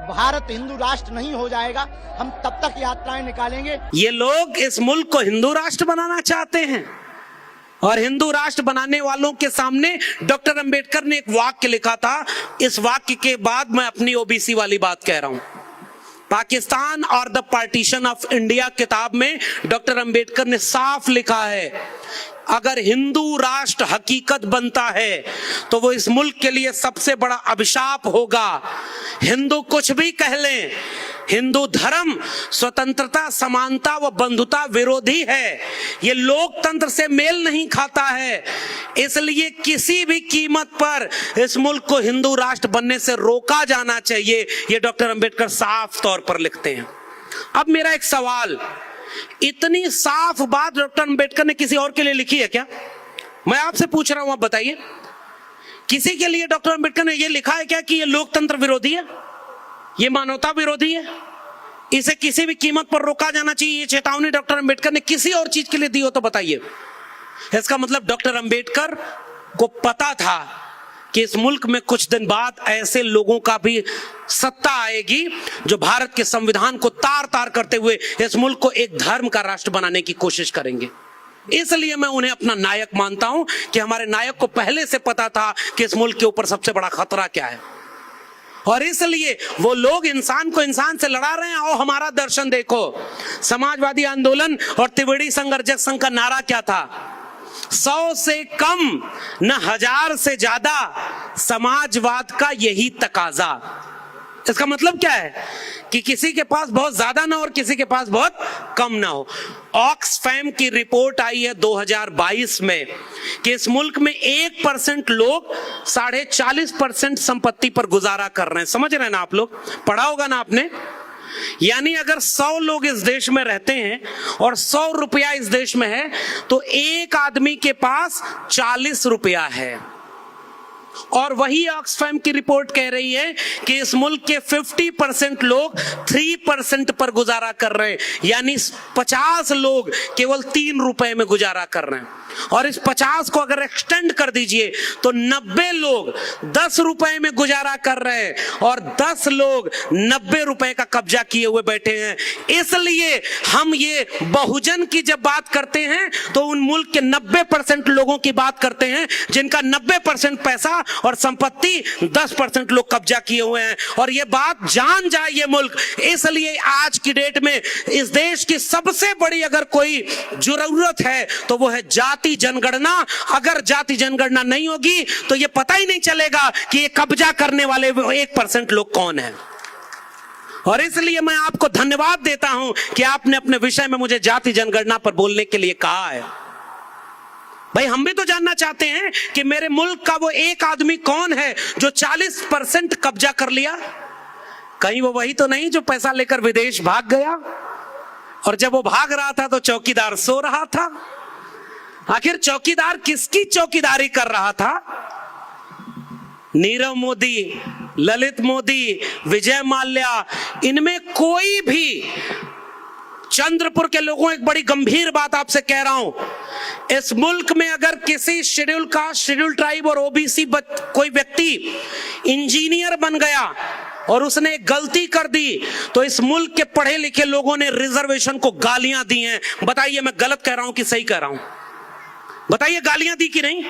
भारत हिंदू राष्ट्र नहीं हो जाएगा, हम तब तक यात्राएं निकालेंगे। ये लोग इस मुल्क को हिंदू राष्ट्र बनाना चाहते हैं और हिंदू राष्ट्र बनाने वालों के सामने डॉक्टर अंबेडकर ने एक वाक्य लिखा था। इस वाक्य के बाद मैं अपनी ओबीसी वाली बात कह रहा हूं। पाकिस्तान और द पार्टीशन ऑफ इंडिया किताब में डॉक्टर अंबेडकर ने साफ लिखा है, अगर हिंदू राष्ट्र हकीकत बनता है तो वो इस मुल्क के लिए सबसे बड़ा अभिशाप होगा। हिंदू कुछ भी कह लें, हिंदू धर्म स्वतंत्रता, समानता व बंधुता विरोधी है। ये लोकतंत्र से मेल नहीं खाता है, इसलिए किसी भी कीमत पर इस मुल्क को हिंदू राष्ट्र बनने से रोका जाना चाहिए। ये डॉक्टर अंबेडकर साफ तौर पर लिखते हैं। अब मेरा एक सवाल, इतनी साफ बात डॉक्टर अंबेडकर ने किसी और के लिए लिखी है क्या? मैं आपसे पूछ रहा हूं, आप बताइए, किसी के लिए डॉक्टर अंबेडकर ने यह लिखा है क्या कि यह लोकतंत्र विरोधी है, ये मानवता विरोधी है, इसे किसी भी कीमत पर रोका जाना चाहिए? ये चेतावनी डॉक्टर अंबेडकर ने किसी और चीज के लिए दी हो तो बताइए। इसका मतलब डॉक्टर अंबेडकर को पता था कि इस मुल्क में कुछ दिन बाद ऐसे लोगों का भी सत्ता आएगी जो भारत के संविधान को तार तार करते हुए इस मुल्क को एक धर्म का राष्ट्र बनाने की कोशिश करेंगे। इसलिए मैं उन्हें अपना नायक मानता हूं कि हमारे नायक को पहले से पता था कि इस मुल्क के ऊपर सबसे बड़ा खतरा क्या है, और इसलिए वो लोग इंसान को इंसान से लड़ा रहे हैं। आओ हमारा दर्शन देखो। समाजवादी आंदोलन और त्रिवेणी संघर्षक संघ का नारा क्या था? 100 से कम न 1000 से ज्यादा, समाजवाद का यही तकाजा। इसका मतलब क्या है कि किसी के पास बहुत ज्यादा ना हो और किसी के पास बहुत कम ना हो। ऑक्सफैम की रिपोर्ट आई है 2022 में कि इस मुल्क में 1% लोग 40.5% संपत्ति पर गुजारा कर रहे हैं। समझ रहे हैं ना आप लोग? पढ़ा होगा ना आपने? यानी अगर 100 लोग इस देश में रहते हैं और 100 रुपया इस देश में है तो एक आदमी के पास 40 रुपया है। और वही ऑक्सफैम की रिपोर्ट कह रही है कि इस मुल्क के 50% लोग 3% पर गुजारा कर रहे हैं, यानी 50 लोग केवल 3 रुपए में गुजारा कर रहे हैं। और इस 50 को अगर एक्सटेंड कर दीजिए तो 90 लोग 10 रुपए में गुजारा कर रहे हैं और 10 लोग 90 रुपए का कब्जा किए हुए बैठे हैं। इसलिए हम ये बहुजन की जब बात करते हैं तो उन मुल्क के 90% लोगों की बात करते हैं जिनका 90% पैसा और संपत्ति 10% लोग कब्जा किए हुए हैं। और ये बात जान जाए ये मुल्क। इसलिए आज की डेट में इस देश की सबसे बड़ी अगर कोई जरूरत है तो वो है जाति जनगणना। अगर जाति जनगणना नहीं होगी तो ये पता ही नहीं चलेगा कि ये कब्जा करने वाले 1% लोग कौन है। और इसलिए मैं आपको धन्यवाद देता हूं कि आपने अपने विषय में मुझे जाति जनगणना पर बोलने के लिए कहा है। भाई हम भी तो जानना चाहते हैं कि मेरे मुल्क का वो एक आदमी कौन है जो 40% कब्जा कर लिया। कहीं वो वही तो नहीं जो पैसा लेकर विदेश भाग गया और जब वो भाग रहा था तो चौकीदार सो रहा था। आखिर चौकीदार किसकी चौकीदारी कर रहा था? नीरव मोदी, ललित मोदी, विजय माल्या, इनमें कोई भी, चंद्रपुर के लोगों, एक बड़ी गंभीर बात आपसे कह रहा हूं, इस मुल्क में अगर किसी शेड्यूल कास्ट, शेड्यूल ट्राइब और ओबीसी कोई व्यक्ति इंजीनियर बन गया और उसने एक गलती कर दी तो इस मुल्क के पढ़े लिखे लोगों ने रिजर्वेशन को गालियां दी हैं। बताइए मैं गलत कह रहा हूं कि सही कह रहा हूं? बताइए गालियां दी कि नहीं?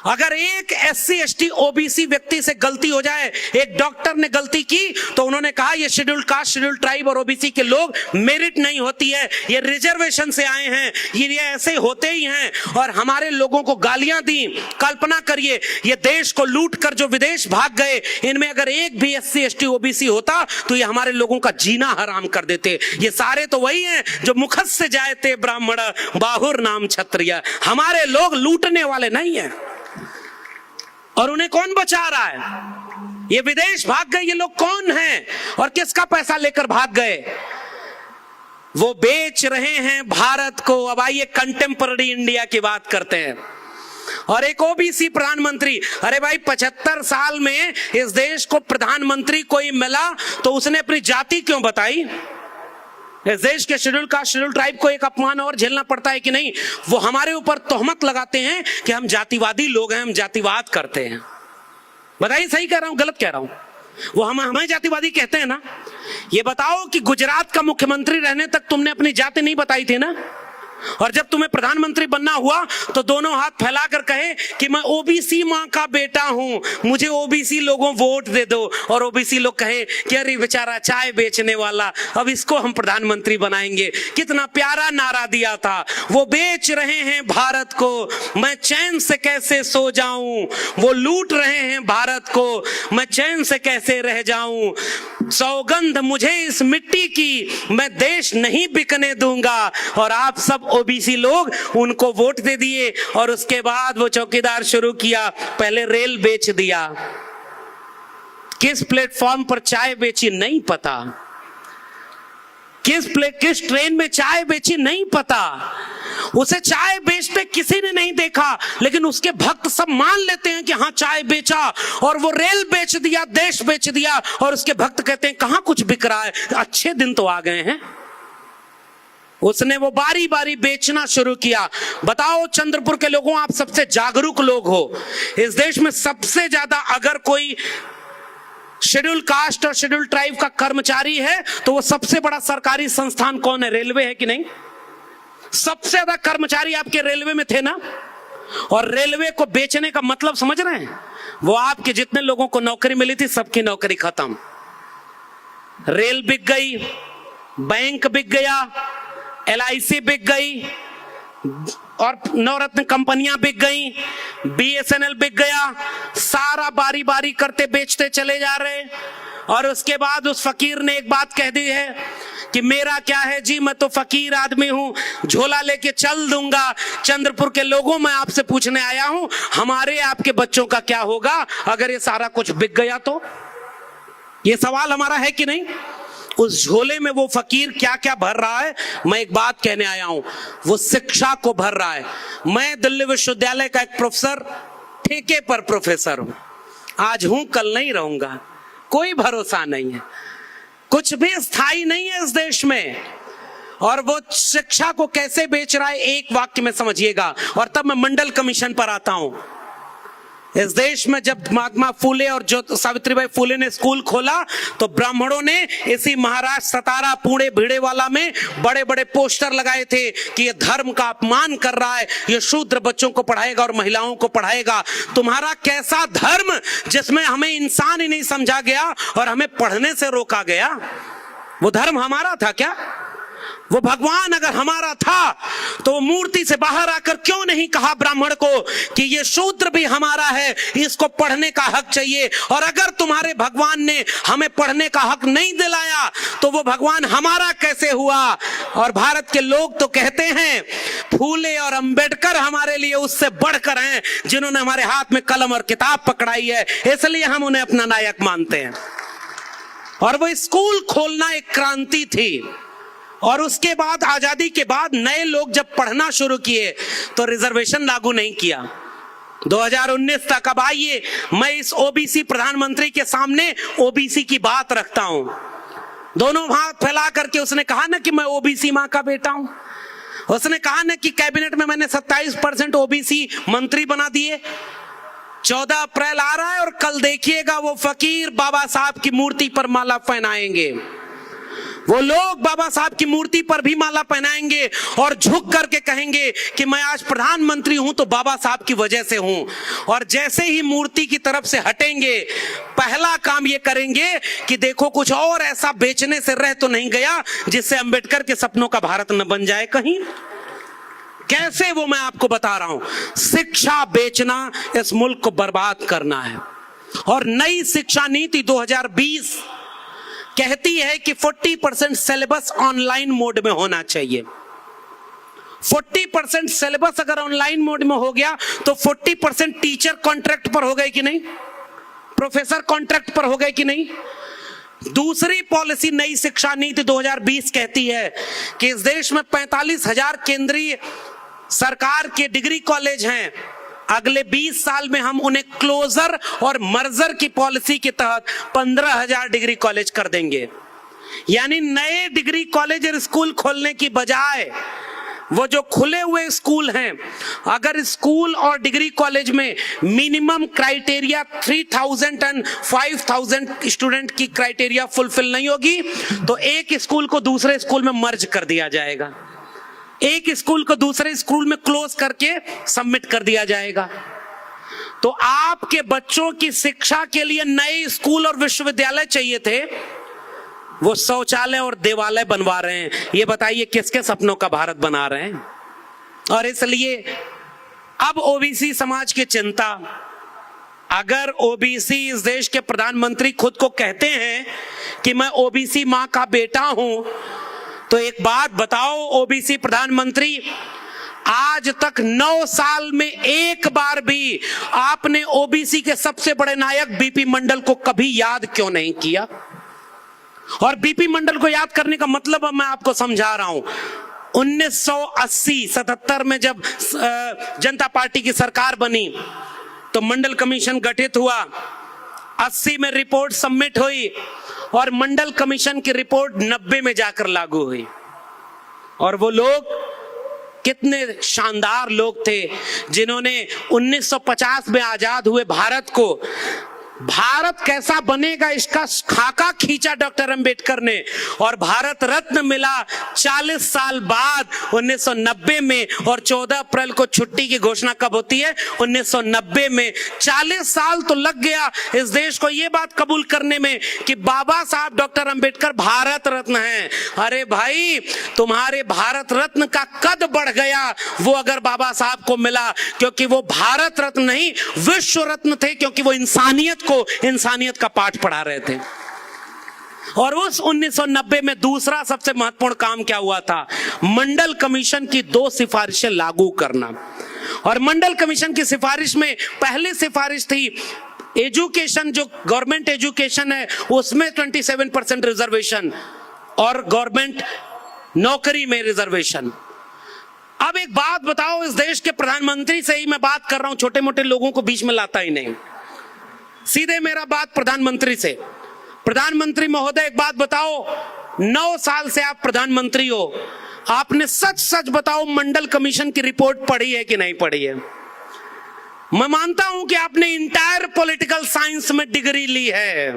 अगर एक SC ST OBC व्यक्ति से गलती हो जाए, एक डॉक्टर ने गलती की तो उन्होंने कहा ये शेड्यूल कास्ट, शेड्यूल ट्राइब और ओबीसी के लोग मेरिट नहीं होती है, ये रिजर्वेशन से आए हैं, ये ऐसे होते ही हैं, और हमारे लोगों को गालियां दी। कल्पना करिए ये देश को लूट कर जो विदेश भाग गए, इनमें अगर एक भी SC ST OBC होता तो ये हमारे लोगों का जीना हराम कर देते। ये सारे तो वही हैं जो मुखत से जाए थे ब्राह्मण, बाहुर नाम क्षत्रिय। हमारे लोग लूटने वाले नहीं है। और उन्हें कौन बचा रहा है? ये विदेश भाग गए, ये लोग कौन हैं और किसका पैसा लेकर भाग गए? वो बेच रहे हैं भारत को। अब आइए कंटेम्पररी इंडिया की बात करते हैं। और एक ओबीसी प्रधानमंत्री, अरे भाई 75 साल में इस देश को प्रधानमंत्री कोई मिला तो उसने अपनी जाति क्यों बताई? इस देश के शेड्यूल कास्ट, शेड्यूल ट्राइब को एक अपमान और झेलना पड़ता है कि नहीं? वो हमारे ऊपर तोहमत लगाते हैं कि हम जातिवादी लोग हैं, हम जातिवाद करते हैं। बताइए सही कह रहा हूं गलत कह रहा हूं? वो हमें जातिवादी कहते हैं ना। ये बताओ कि गुजरात का मुख्यमंत्री रहने तक तुमने अपनी जाति नहीं बताई थी ना, और जब तुम्हें प्रधानमंत्री बनना हुआ तो दोनों हाथ फैलाकर कहे कि मैं ओबीसी मां का बेटा हूं, मुझे ओबीसी लोगों वोट दे दो, और ओबीसी लोग कहे कि अरे बेचारा चाय बेचने वाला, अब इसको हम प्रधानमंत्री बनाएंगे। कितना प्यारा नारा दिया था, वो बेच रहे हैं भारत को, मैं चैन से कैसे सो जाऊं, वो लूट रहे हैं भारत को, मैं चैन से कैसे रह जाऊं, सौगंध मुझे इस मिट्टी की, मैं देश नहीं बिकने दूंगा। और आप सब ओबीसी लोग उनको वोट दे दिए, और उसके बाद वो चौकीदार शुरू किया, पहले रेल बेच दिया, किस प्लेटफॉर्म पर चाय बेची नहीं पता, किस ट्रेन में चाय बेची नहीं पता, उसे चाय बेचते किसी ने नहीं देखा, लेकिन उसके भक्त सब मान लेते हैं कि हाँ चाय बेचा, और वो रेल बेच दिया, देश बेच दिया, और उसके भक्त कहते हैं कहां कुछ बिक रहा है, अच्छे दिन तो आ गए हैं। उसने वो बारी बारी बेचना शुरू किया। बताओ चंद्रपुर के लोगों, आप सबसे जागरूक लोग हो इस देश में, सबसे ज्यादा अगर कोई शेड्यूल कास्ट और शेड्यूल ट्राइब का कर्मचारी है तो वो सबसे बड़ा सरकारी संस्थान कौन है? रेलवे है कि नहीं? सबसे ज्यादा कर्मचारी आपके रेलवे में थे ना, और रेलवे को बेचने का मतलब समझ रहे हैं? वो आपके जितने लोगों को नौकरी मिली थी सबकी नौकरी खत्म, रेल बिक गई, बैंक बिक गया, LIC बिक गई, और नवरत्न कंपनियां बिक गई, BSNL बिक गया, सारा बारी बारी करते बेचते चले जा रहे। और उसके बाद उस फकीर ने एक बात कह दी है कि मेरा क्या है जी, मैं तो फकीर आदमी हूं, झोला लेके चल दूंगा। चंद्रपुर के लोगों, मैं आपसे पूछने आया हूं, हमारे आपके बच्चों का क्या होगा अगर ये सारा कुछ बिक गया तो? ये सवाल हमारा है कि नहीं? उस झोले में वो फकीर क्या क्या भर रहा है? मैं एक बात कहने आया हूं, वो शिक्षा को भर रहा है। मैं दिल्ली विश्वविद्यालय का एक प्रोफेसर, ठेके पर प्रोफेसर हूं, आज हूं कल नहीं रहूंगा, कोई भरोसा नहीं है, कुछ भी स्थायी नहीं है इस देश में। और वो शिक्षा को कैसे बेच रहा है, एक वाक्य में समझिएगा, और तब मैं मंडल कमीशन पर आता हूं। इस देश में जब महात्मा फूले और जो सावित्रीबाई फूले ने स्कूल खोला तो ब्राह्मणों ने इसी महाराष्ट्र सतारा पुणे भिड़ेवाला में बड़े बड़े पोस्टर लगाए थे कि ये धर्म का अपमान कर रहा है, ये शूद्र बच्चों को पढ़ाएगा और महिलाओं को पढ़ाएगा। तुम्हारा कैसा धर्म जिसमें हमें इंसान ही नहीं समझा गया और हमें पढ़ने से रोका गया? वो धर्म हमारा था क्या? वो भगवान अगर हमारा था तो वो मूर्ति से बाहर आकर क्यों नहीं कहा ब्राह्मण को कि ये शूद्र भी हमारा है, इसको पढ़ने का हक चाहिए? और अगर तुम्हारे भगवान ने हमें पढ़ने का हक नहीं दिलाया तो वो भगवान हमारा कैसे हुआ? और भारत के लोग तो कहते हैं फूले और अंबेडकर हमारे लिए उससे बढ़कर हैं जिन्होंने हमारे हाथ में कलम और किताब पकड़ाई है, इसलिए हम उन्हें अपना नायक मानते हैं। और वो स्कूल खोलना एक क्रांति थी। और उसके बाद आजादी के बाद नए लोग जब पढ़ना शुरू किए तो रिजर्वेशन लागू नहीं किया। 2019 तक। अब आइए मैं इस ओबीसी प्रधानमंत्री के सामने ओबीसी की बात रखता हूं। दोनों हाथ फैला करके उसने कहा ना कि मैं ओबीसी मां का बेटा हूं। उसने कहा ना कि कैबिनेट में मैंने 27% ओबीसी मंत्री बना दिए। 14 अप्रैल आ रहा है और कल देखिएगा वो फकीर बाबा साहब की मूर्ति पर माला पहनाएंगे। वो लोग बाबा साहब की मूर्ति पर भी माला पहनाएंगे और झुक करके कहेंगे कि मैं आज प्रधानमंत्री हूं तो बाबा साहब की वजह से हूं। और जैसे ही मूर्ति की तरफ से हटेंगे पहला काम ये करेंगे कि देखो कुछ और ऐसा बेचने से रह तो नहीं गया जिससे अंबेडकर के सपनों का भारत न बन जाए कहीं। कैसे, वो मैं आपको बता रहा हूं। शिक्षा बेचना इस मुल्क को बर्बाद करना है। और नई शिक्षा नीति 2020 कहती है कि 40% सिलेबस ऑनलाइन मोड में होना चाहिए। 40% सिलेबस अगर ऑनलाइन मोड में हो गया तो 40% टीचर कॉन्ट्रैक्ट पर हो गए कि नहीं, प्रोफेसर कॉन्ट्रैक्ट पर हो गए कि नहीं। दूसरी पॉलिसी नई शिक्षा नीति 2020 कहती है कि इस देश में 45,000 केंद्रीय सरकार के डिग्री कॉलेज हैं। अगले 20 साल में हम उन्हें क्लोजर और मर्जर की पॉलिसी के तहत 15,000 डिग्री कॉलेज कर देंगे। यानी नए डिग्री कॉलेज और स्कूल खोलने की बजाय वो जो खुले हुए स्कूल हैं, अगर स्कूल और डिग्री कॉलेज में मिनिमम क्राइटेरिया 3000 एंड 5000 स्टूडेंट की क्राइटेरिया फुलफिल नहीं होगी तो एक स्कूल को दूसरे स्कूल में मर्ज कर दिया जाएगा, एक स्कूल को दूसरे स्कूल में क्लोज करके सबमिट कर दिया जाएगा। तो आपके बच्चों की शिक्षा के लिए नए स्कूल और विश्वविद्यालय चाहिए थे, वो शौचालय और देवालय बनवा रहे हैं। ये बताइए किसके सपनों का भारत बना रहे हैं? और इसलिए अब ओबीसी समाज की चिंता, अगर ओबीसी इस देश के प्रधानमंत्री खुद को कहते हैं कि मैं ओबीसी मां का बेटा हूं, तो एक बात बताओ ओबीसी प्रधानमंत्री, आज तक 9 साल में एक बार भी आपने ओबीसी के सबसे बड़े नायक बीपी मंडल को कभी याद क्यों नहीं किया? और बीपी मंडल को याद करने का मतलब अब मैं आपको समझा रहा हूं। 1980-77 में जब जनता पार्टी की सरकार बनी तो मंडल कमीशन गठित हुआ, 80 में रिपोर्ट सबमिट हुई और मंडल कमीशन की रिपोर्ट 90 में जाकर लागू हुई। और वो लोग कितने शानदार लोग थे जिन्होंने 1950 में आजाद हुए भारत को, भारत कैसा बनेगा इसका खाका खींचा डॉक्टर अंबेडकर ने, और भारत रत्न मिला 40 साल बाद 1990 में। और 14 अप्रैल को छुट्टी की घोषणा कब होती है? 1990 में। 40 साल तो लग गया इस देश को ये बात कबूल करने में कि बाबा साहब डॉक्टर अंबेडकर भारत रत्न हैं। अरे भाई, तुम्हारे भारत रत्न का कद बढ़ गया वो अगर बाबा साहब को मिला, क्योंकि वो भारत रत्न नहीं विश्व रत्न थे, क्योंकि वो इंसानियत का पाठ पढ़ा रहे थे। और उस 1990 में दूसरा सबसे महत्वपूर्ण काम क्या हुआ था? मंडल कमीशन की 2 सिफारिशें लागू करना। और मंडल कमीशन की सिफारिश में पहली सिफारिश थी एजुकेशन, जो गवर्नमेंट एजुकेशन है उसमें 27% रिजर्वेशन और गवर्नमेंट नौकरी में रिजर्वेशन। अब एक बात बताओ, इस देश के प्रधानमंत्री से ही मैं बात कर रहा हूं, छोटे मोटे लोगों को बीच में लाता ही नहीं, सीधे मेरा बात प्रधानमंत्री से। प्रधानमंत्री महोदय, एक बात बताओ, 9 साल से आप प्रधानमंत्री हो, आपने सच सच बताओ मंडल कमीशन की रिपोर्ट पढ़ी है कि नहीं पढ़ी है? मैं मानता हूं कि आपने इंटायर पॉलिटिकल साइंस में डिग्री ली है,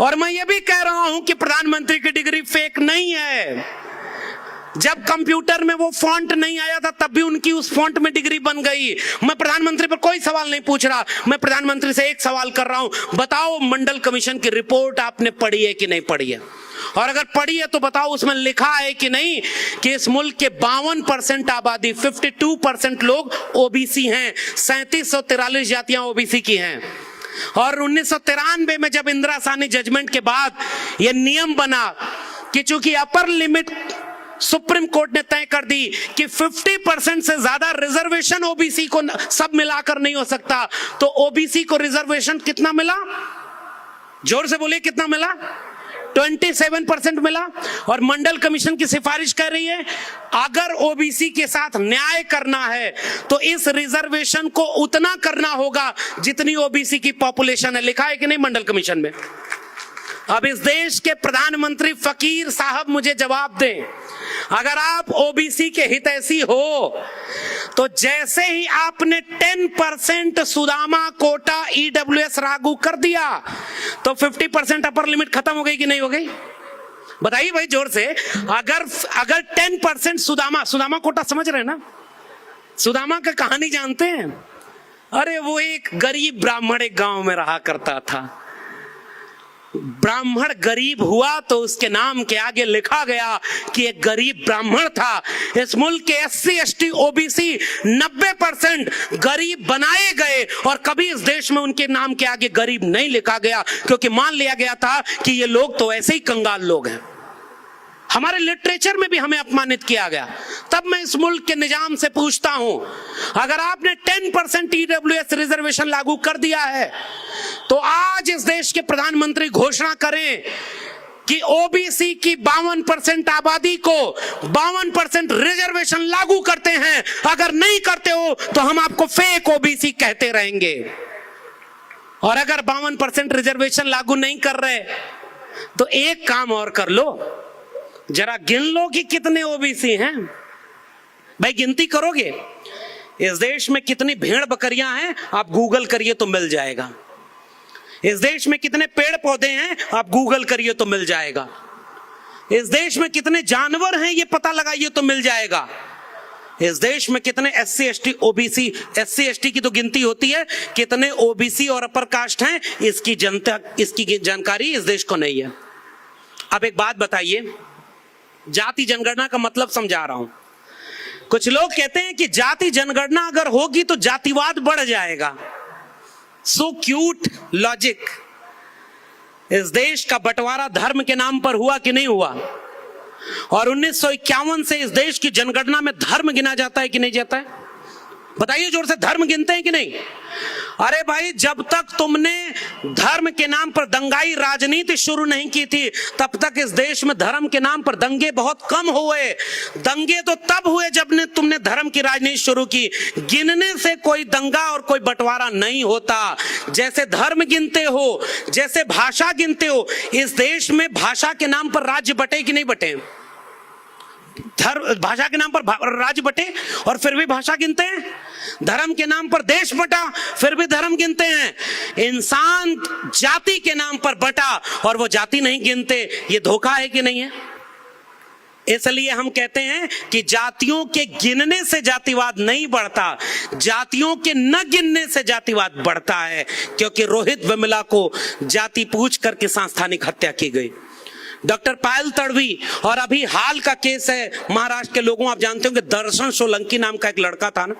और मैं ये भी कह रहा हूं कि प्रधानमंत्री की डिग्री फेक नहीं है। जब कंप्यूटर में वो फॉन्ट नहीं आया था तब भी उनकी उस फॉन्ट में डिग्री बन गई। मैं प्रधानमंत्री पर कोई सवाल नहीं पूछ रहा, मैं प्रधानमंत्री से एक सवाल कर रहा हूं, बताओ मंडल कमीशन की रिपोर्ट आपने पढ़ी है कि नहीं पढ़ी है? और अगर पढ़ी है तो बताओ उसमें लिखा है कि नहीं कि इस मुल्क के 52% आबादी, 52% लोग ओबीसी हैं, 3743 जातियां ओबीसी की हैं। और 1993 में जब इंदिरा साहनी जजमेंट के बाद यह नियम बना कि चूंकि अपर लिमिट सुप्रीम कोर्ट ने तय कर दी कि 50% से ज्यादा रिजर्वेशन ओबीसी को सब मिलाकर नहीं हो सकता, तो ओबीसी को रिजर्वेशन कितना मिला? जोर से बोलिए, कितना मिला? 27% मिला। और मंडल कमीशन की सिफारिश कह रही है अगर ओबीसी के साथ न्याय करना है तो इस रिजर्वेशन को उतना करना होगा जितनी ओबीसी की पॉपुलेशन है। लिखा है कि नहीं मंडल कमीशन में? अब इस देश के प्रधानमंत्री फकीर साहब मुझे जवाब दें, अगर आप ओबीसी के हितैषी हो तो जैसे ही आपने 10% सुदामा कोटा ईडब्ल्यूएस लागू कर दिया तो 50% अपर लिमिट खत्म हो गई कि नहीं हो गई? बताइए भाई जोर से। अगर 10% सुदामा कोटा समझ रहे हैं ना? सुदामा का कहानी जानते हैं? अरे वो एक गरीब ब्राह्मण एक गांव में रहा करता था। ब्राह्मण गरीब हुआ तो उसके नाम के आगे लिखा गया कि एक गरीब ब्राह्मण था। इस मुल्क के SC ST OBC 90% गरीब बनाए गए और कभी इस देश में उनके नाम के आगे गरीब नहीं लिखा गया, क्योंकि मान लिया गया था कि ये लोग तो ऐसे ही कंगाल लोग हैं। हमारे लिटरेचर में भी हमें अपमानित किया गया। तब मैं इस मुल्क के निजाम से पूछता हूं, अगर आपने 10% EWS रिजर्वेशन लागू कर दिया है तो आज इस देश के प्रधानमंत्री घोषणा करें कि ओबीसी की 52% आबादी को 52% रिजर्वेशन लागू करते हैं। अगर नहीं करते हो तो हम आपको फेक ओबीसी कहते रहेंगे। और अगर 52% रिजर्वेशन लागू नहीं कर रहे तो एक काम और कर लो, जरा गिन लो कि कितने ओबीसी हैं। भाई गिनती करोगे इस देश में कितनी भेड़ बकरियां हैं, आप गूगल करिए तो मिल जाएगा। इस देश में कितने पेड़ पौधे हैं, आप गूगल करिए तो मिल जाएगा। इस देश में कितने जानवर हैं, ये पता लगाइए तो मिल जाएगा। इस देश में कितने SC ST OBC, SC ST की तो गिनती होती है, कितने OBC और अपर कास्ट हैं, इसकी जानकारी इस देश को नहीं है। अब एक बात बताइए, जाति जनगणना का मतलब समझा रहा हूं। कुछ लोग कहते हैं कि जाति जनगणना अगर होगी तो जातिवाद बढ़ जाएगा। So cute logic. इस देश का बंटवारा धर्म के नाम पर हुआ कि नहीं हुआ? और 1951 से इस देश की जनगणना में धर्म गिना जाता है कि नहीं जाता है? बताइए जोर से, धर्म गिनते हैं कि नहीं? अरे भाई, जब तक तुमने धर्म के नाम पर दंगाई राजनीति शुरू नहीं की थी, तब तक इस देश में धर्म के नाम पर दंगे बहुत कम हुए। दंगे तो तब हुए जब तुमने धर्म की राजनीति शुरू की। गिनने से कोई दंगा और कोई बंटवारा नहीं होता। जैसे धर्म गिनते हो, जैसे भाषा गिनते हो, इस देश में भाषा के नाम पर राज्य बटे कि नहीं बटे? भाषा के नाम पर राज्य बटे और फिर भी भाषा गिनते हैं। धर्म के नाम पर देश बटा, फिर भी धर्म गिनते हैं। इंसान जाति के नाम पर बटा और वो जाति नहीं गिनते। ये धोखा है कि नहीं है? इसलिए हम कहते हैं कि जातियों के गिनने से जातिवाद नहीं बढ़ता, जातियों के न गिनने से जातिवाद बढ़ता है। क्योंकि रोहित वेमुला को जाति पूछ करके सांस्थानिक हत्या की गई। डॉक्टर पायल तड़वी, और अभी हाल का केस है महाराष्ट्र के लोगों, आप जानते हो कि दर्शन सोलंकी नाम का एक लड़का था ना,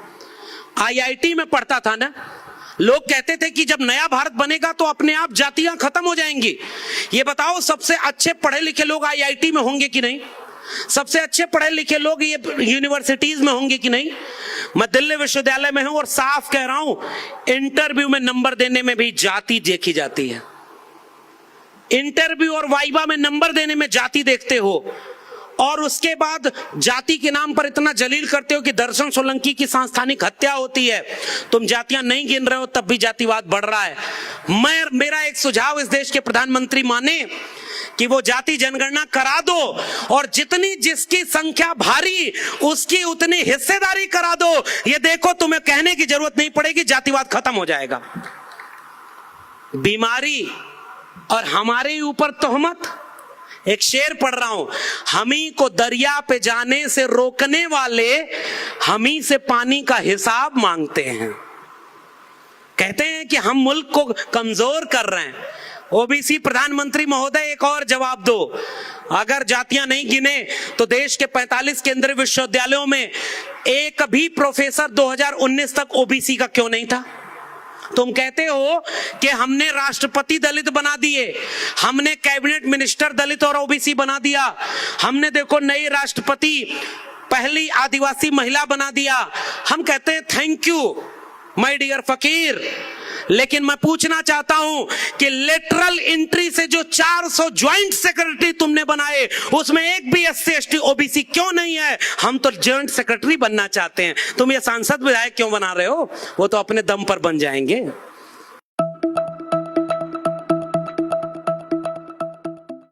IIT में पढ़ता था ना। लोग कहते थे कि जब नया भारत बनेगा तो अपने आप जातियां खत्म हो जाएंगी। ये बताओ, सबसे अच्छे पढ़े लिखे लोग IIT में होंगे कि नहीं? सबसे अच्छे पढ़े लिखे लोग ये यूनिवर्सिटीज में होंगे कि नहीं? मैं दिल्ली विश्वविद्यालय में हूं और साफ कह रहा हूं, इंटरव्यू में नंबर देने में भी जाति देखी जाती है। इंटरव्यू और वाइवा में नंबर देने में जाति देखते हो, और उसके बाद जाति के नाम पर इतना जलील करते हो कि दर्शन सोलंकी की सांस्थानिक हत्या होती है। तुम जातियां नहीं गिन रहे हो, तब भी जातिवाद बढ़ रहा है। मेरा एक सुझाव इस देश के प्रधानमंत्री माने कि वो जाति जनगणना करा दो, और जितनी जिसकी संख्या भारी उसकी उतनी हिस्सेदारी करा दो। ये देखो, तुम्हें कहने की जरूरत नहीं पड़ेगी, जातिवाद खत्म हो जाएगा। बीमारी और हमारे ऊपर तोहमत। एक शेर पढ़ रहा हूं, हमी को दरिया पे जाने से रोकने वाले हमी से पानी का हिसाब मांगते हैं। कहते हैं कि हम मुल्क को कमजोर कर रहे हैं। OBC प्रधानमंत्री महोदय, एक और जवाब दो। अगर जातियां नहीं गिने तो देश के 45 केंद्रीय विश्वविद्यालयों में एक भी प्रोफेसर 2019 तक OBC का क्यों नहीं था? तुम कहते हो कि हमने राष्ट्रपति दलित बना दिए, हमने कैबिनेट मिनिस्टर दलित और OBC बना दिया, हमने देखो नई राष्ट्रपति पहली आदिवासी महिला बना दिया। हम कहते हैं थैंक यू माय डियर फकीर। लेकिन मैं पूछना चाहता हूं कि लेटरल एंट्री से जो 400 ज्वाइंट सेक्रेटरी तुमने बनाए, उसमें एक भी SC ST OBC क्यों नहीं है? हम तो ज्वाइंट सेक्रेटरी बनना चाहते हैं। तुम ये सांसद विधायक क्यों बना रहे हो? वो तो अपने दम पर बन जाएंगे।